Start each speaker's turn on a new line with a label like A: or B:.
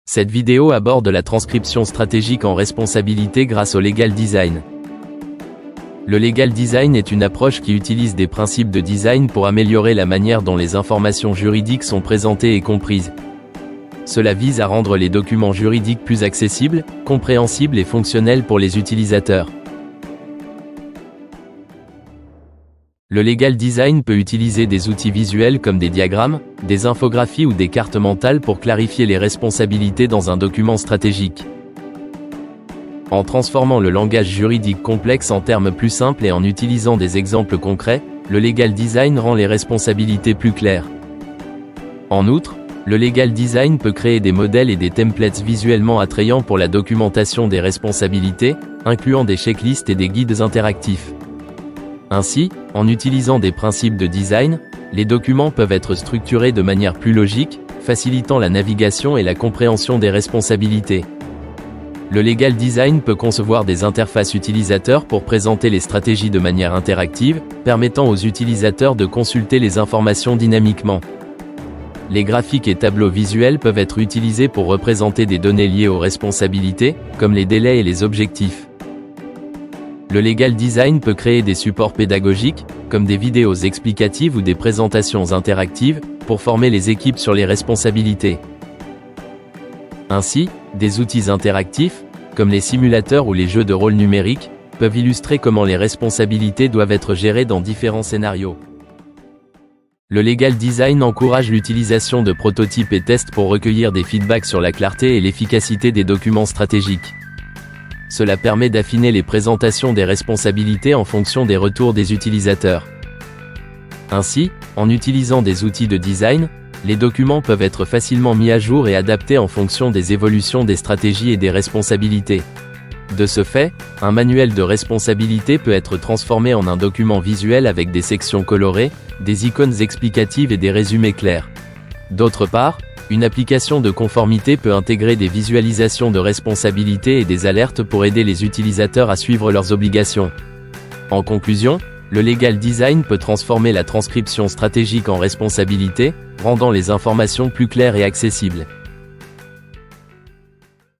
A: Cette vidéo aborde la transcription stratégique en responsabilité grâce au Legal Design. Le Legal Design est une approche qui utilise des principes de design pour améliorer la manière dont les informations juridiques sont présentées et comprises. Cela vise à rendre les documents juridiques plus accessibles, compréhensibles et fonctionnels pour les utilisateurs. Le Legal Design peut utiliser des outils visuels comme des diagrammes, des infographies ou des cartes mentales pour clarifier les responsabilités dans un document stratégique. En transformant le langage juridique complexe en termes plus simples et en utilisant des exemples concrets, le Legal Design rend les responsabilités plus claires. En outre, le Legal Design peut créer des modèles et des templates visuellement attrayants pour la documentation des responsabilités, incluant des checklists et des guides interactifs. Ainsi, en utilisant des principes de design, les documents peuvent être structurés de manière plus logique, facilitant la navigation et la compréhension des responsabilités. Le Legal Design peut concevoir des interfaces utilisateurs pour présenter les stratégies de manière interactive, permettant aux utilisateurs de consulter les informations dynamiquement. Les graphiques et tableaux visuels peuvent être utilisés pour représenter des données liées aux responsabilités, comme les délais et les objectifs. Le Legal Design peut créer des supports pédagogiques, comme des vidéos explicatives ou des présentations interactives, pour former les équipes sur les responsabilités. Ainsi, des outils interactifs, comme les simulateurs ou les jeux de rôle numériques, peuvent illustrer comment les responsabilités doivent être gérées dans différents scénarios. Le Legal Design encourage l'utilisation de prototypes et tests pour recueillir des feedbacks sur la clarté et l'efficacité des documents stratégiques. Cela permet d'affiner les présentations des responsabilités en fonction des retours des utilisateurs. Ainsi, en utilisant des outils de design, les documents peuvent être facilement mis à jour et adaptés en fonction des évolutions des stratégies et des responsabilités. De ce fait, un manuel de responsabilité peut être transformé en un document visuel avec des sections colorées, des icônes explicatives et des résumés clairs. D'autre part, une application de conformité peut intégrer des visualisations de responsabilité et des alertes pour aider les utilisateurs à suivre leurs obligations. En conclusion, le Legal Design peut transformer la transcription stratégique en responsabilité, rendant les informations plus claires et accessibles.